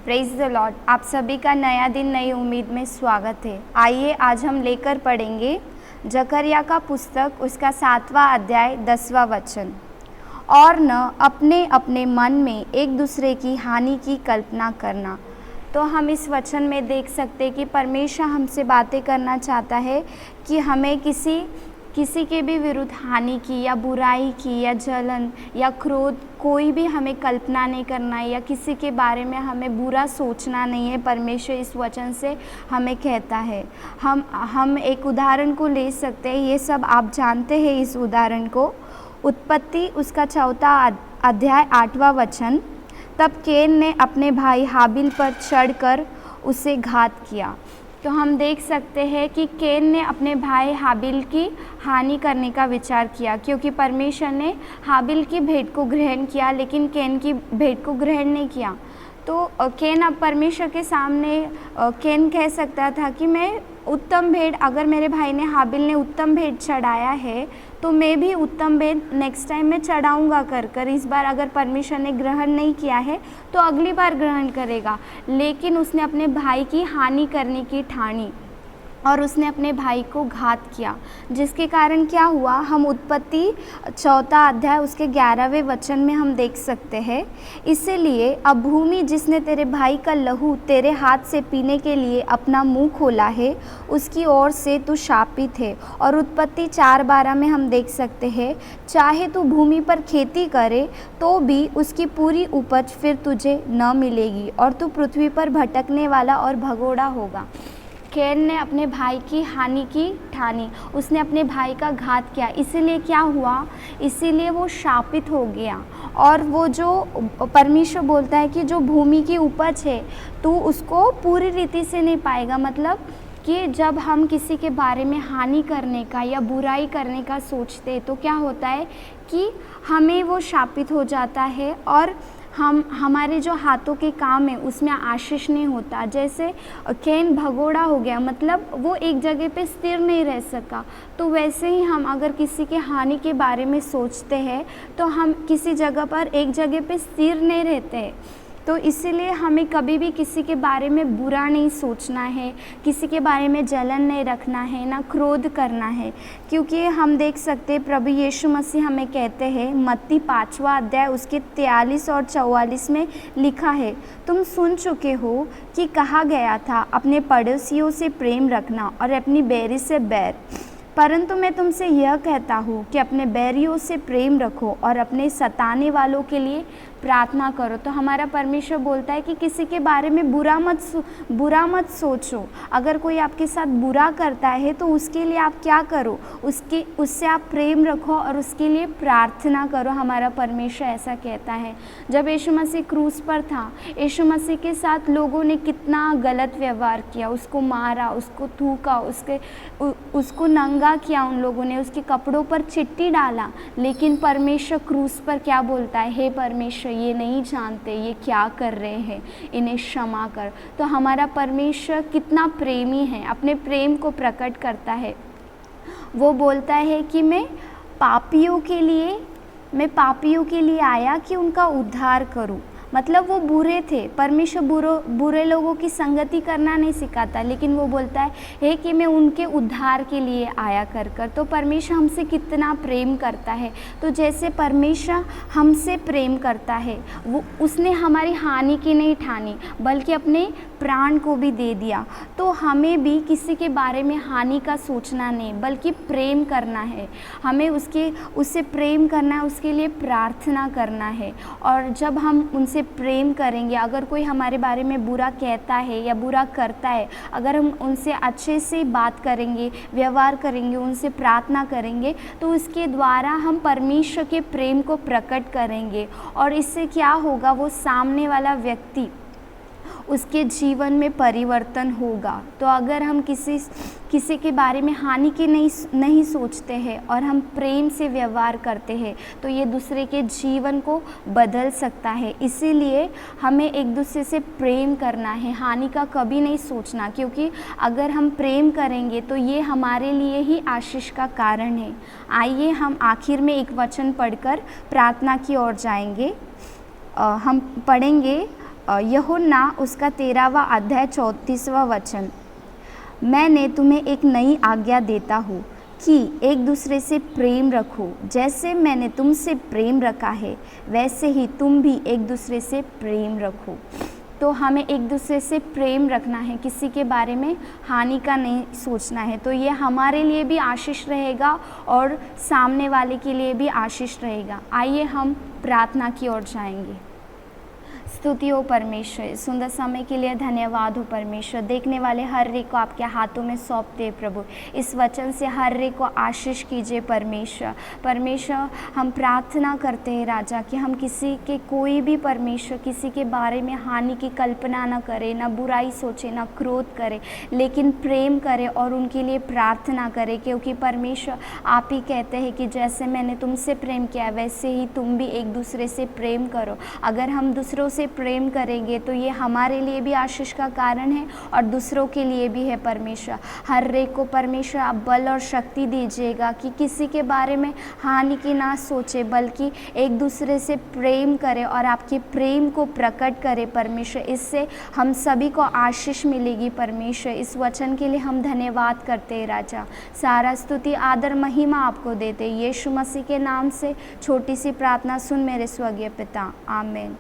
Praise the Lord. आप सभी का नया दिन नई उम्मीद में स्वागत है। आइए आज हम लेकर पढ़ेंगे जकरिया का पुस्तक, उसका 7वां अध्याय 10वां वचन। और न अपने अपने मन में एक दूसरे की हानि की कल्पना करना। तो हम इस वचन में देख सकते हैं कि परमेश्वर हमसे बातें करना चाहता है कि हमें किसी के भी विरुद्ध हानि की या बुराई की या जलन या क्रोध कोई भी हमें कल्पना नहीं करना है, या किसी के बारे में हमें बुरा सोचना नहीं है। परमेश्वर इस वचन से हमें कहता है। हम एक उदाहरण को ले सकते हैं, ये सब आप जानते हैं इस उदाहरण को। उत्पत्ति उसका 4वां अध्याय 8वां वचन। तब कैन ने अपने भाई हाबिल पर चढ़कर उसे घात किया। तो हम देख सकते हैं कि कैन ने अपने भाई हाबिल की हानि करने का विचार किया, क्योंकि परमेश्वर ने हाबिल की भेंट को ग्रहण किया लेकिन कैन की भेंट को ग्रहण नहीं किया। तो कैन अब परमेश्वर के सामने कैन कह सकता था कि मैं उत्तम भेंट, अगर मेरे भाई ने हाबिल ने उत्तम भेंट चढ़ाया है तो मैं भी उत्तम भेंट नेक्स्ट टाइम मैं चढ़ाऊँगा कर इस बार अगर परमेश्वर ने ग्रहण नहीं किया है तो अगली बार ग्रहण करेगा। लेकिन उसने अपने भाई की हानि करने की ठानी और उसने अपने भाई को घात किया, जिसके कारण क्या हुआ हम उत्पत्ति 4वां अध्याय उसके 11वें वचन में हम देख सकते हैं। इसीलिए अब भूमि जिसने तेरे भाई का लहू तेरे हाथ से पीने के लिए अपना मुंह खोला है, उसकी ओर से तू शापित है। और उत्पत्ति 4:12 में हम देख सकते हैं, चाहे तू भूमि पर खेती करे तो भी उसकी पूरी उपज फिर तुझे न मिलेगी और तू पृथ्वी पर भटकने वाला और भगोड़ा होगा। कैन ने अपने भाई की हानि की ठानी, उसने अपने भाई का घात किया। इसीलिए क्या हुआ, इसीलिए वो शापित हो गया। और वो जो परमेश्वर बोलता है कि जो भूमि की उपज है तू उसको पूरी रीति से नहीं पाएगा। मतलब कि जब हम किसी के बारे में हानि करने का या बुराई करने का सोचते तो क्या होता है कि हमें वो शापित हो जाता है और हमारे जो हाथों के काम है उसमें आशीष नहीं होता। जैसे कैन भगोड़ा हो गया, मतलब वो एक जगह पे स्थिर नहीं रह सका। तो वैसे ही हम अगर किसी के हानि के बारे में सोचते हैं तो हम किसी जगह पर एक जगह पे स्थिर नहीं रहते हैं। तो इसीलिए हमें कभी भी किसी के बारे में बुरा नहीं सोचना है, किसी के बारे में जलन नहीं रखना है, ना क्रोध करना है। क्योंकि हम देख सकते हैं प्रभु यीशु मसीह हमें कहते हैं, मत्ती 5वां अध्याय उसके 43 और 44 में लिखा है, तुम सुन चुके हो कि कहा गया था अपने पड़ोसियों से प्रेम रखना और अपनी बैरी से बैर, परंतु मैं तुमसे यह कहता हूँ कि अपने बैरियों से प्रेम रखो और अपने सताने वालों के लिए प्रार्थना करो। तो हमारा परमेश्वर बोलता है कि किसी के बारे में बुरा मत सोचो। अगर कोई आपके साथ बुरा करता है तो उसके लिए आप क्या करो, उससे आप प्रेम रखो और उसके लिए प्रार्थना करो। हमारा परमेश्वर ऐसा कहता है। जब यीशु मसीह क्रूस पर था, यीशु मसीह के साथ लोगों ने कितना गलत व्यवहार किया, उसको मारा, उसको थूका, उसको नंगा किया, उन लोगों ने उसके कपड़ों पर चिट्ठी डाला। लेकिन परमेश्वर क्रूस पर क्या बोलता है, हे परमेश्वर ये नहीं जानते ये क्या कर रहे हैं, इन्हें क्षमा कर। तो हमारा परमेश्वर कितना प्रेमी है, अपने प्रेम को प्रकट करता है। वो बोलता है कि मैं पापियों के लिए आया कि उनका उद्धार करूं। मतलब वो बुरे थे, परमेश्वर बुरे लोगों की संगति करना नहीं सिखाता, लेकिन वो बोलता है कि मैं उनके उद्धार के लिए आया कर। तो परमेश्वर हमसे कितना प्रेम करता है। तो जैसे परमेश्वर हमसे प्रेम करता है, वो उसने हमारी हानि की नहीं ठानी बल्कि अपने प्राण को भी दे दिया। तो हमें भी किसी के बारे में हानि का सोचना नहीं बल्कि प्रेम करना है। हमें उससे प्रेम करना है, उसके लिए प्रार्थना करना है। और जब हम उनसे प्रेम करेंगे, अगर कोई हमारे बारे में बुरा कहता है या बुरा करता है, अगर हम उनसे अच्छे से बात करेंगे, व्यवहार करेंगे, उनसे प्रार्थना करेंगे, तो उसके द्वारा हम परमेश्वर के प्रेम को प्रकट करेंगे। और इससे क्या होगा, वो सामने वाला व्यक्ति उसके जीवन में परिवर्तन होगा। तो अगर हम किसी के बारे में हानि की नहीं सोचते हैं और हम प्रेम से व्यवहार करते हैं तो ये दूसरे के जीवन को बदल सकता है। इसीलिए हमें एक दूसरे से प्रेम करना है, हानि का कभी नहीं सोचना, क्योंकि अगर हम प्रेम करेंगे तो ये हमारे लिए ही आशीष का कारण है। आइए हम आखिर में एक वचन पढ़कर प्रार्थना की ओर जाएंगे। हम पढ़ेंगे यूहन्ना उसका 13वां अध्याय 34वां वचन। मैंने तुम्हें एक नई आज्ञा देता हूँ कि एक दूसरे से प्रेम रखो। जैसे मैंने तुमसे प्रेम रखा है वैसे ही तुम भी एक दूसरे से प्रेम रखो। तो हमें एक दूसरे से प्रेम रखना है, किसी के बारे में हानि का नहीं सोचना है। तो ये हमारे लिए भी आशीष रहेगा और सामने वाले के लिए भी आशीष रहेगा। आइए हम प्रार्थना की ओर जाएंगे। स्तुति हो परमेश्वर, सुंदर समय के लिए धन्यवाद हो परमेश्वर। देखने वाले हर एक को आपके हाथों में सौंपते प्रभु, इस वचन से हर एक को आशीष कीजिए परमेश्वर। परमेश्वर हम प्रार्थना करते हैं राजा कि हम किसी के कोई भी परमेश्वर किसी के बारे में हानि की कल्पना न करें, न बुराई सोचे, न क्रोध करें, लेकिन प्रेम करें और उनके लिए प्रार्थना करें। क्योंकि परमेश्वर आप ही कहते हैं कि जैसे मैंने तुमसे प्रेम किया वैसे ही तुम भी एक दूसरे से प्रेम करो। अगर हम दूसरों से प्रेम करेंगे तो ये हमारे लिए भी आशीष का कारण है और दूसरों के लिए भी है परमेश्वर। हर एक को परमेश्वर आप बल और शक्ति दीजिएगा कि किसी के बारे में हानि की ना सोचे, बल्कि एक दूसरे से प्रेम करे और आपके प्रेम को प्रकट करे परमेश्वर। इससे हम सभी को आशीष मिलेगी परमेश्वर। इस वचन के लिए हम धन्यवाद करते हैं राजा। सारा स्तुति आदर महिमा आपको देते यीशु मसीह के नाम से छोटी सी प्रार्थना सुन मेरे स्वर्गीय पिता, आमीन।